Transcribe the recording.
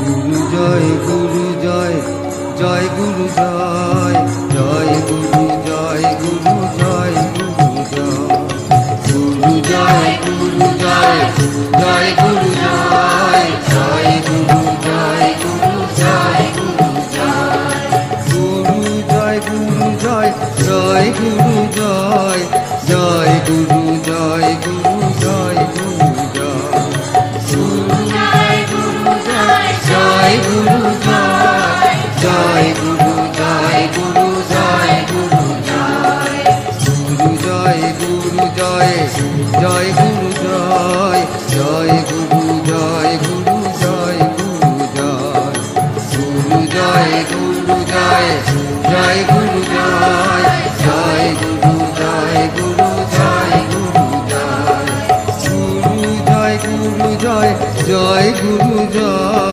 গুরু জয় জয় গুরু জয় জয় গুরু জয় গুরু জয় গুরু জয় গুরু জয় জয় গুরু জয় জয় গুরু জয় গুরু জয় গুরু জয় গুরু জয় জয় গুরু জয় জয় গুরু জয় গুরু জয় গুরু জয় গুরু জয় জয় গুরু জয় গুরু জয় গুরু জয় গুরু জয় জয় গুরু জয় জয় গুরু জয় গুরু জয় গুরু জয় গুরু জয় জয় গুরু জয় জয় গুরু জয় গুরু জয় গুরু জয় গুরু জয় গুরু জয় জয় গুরু জয়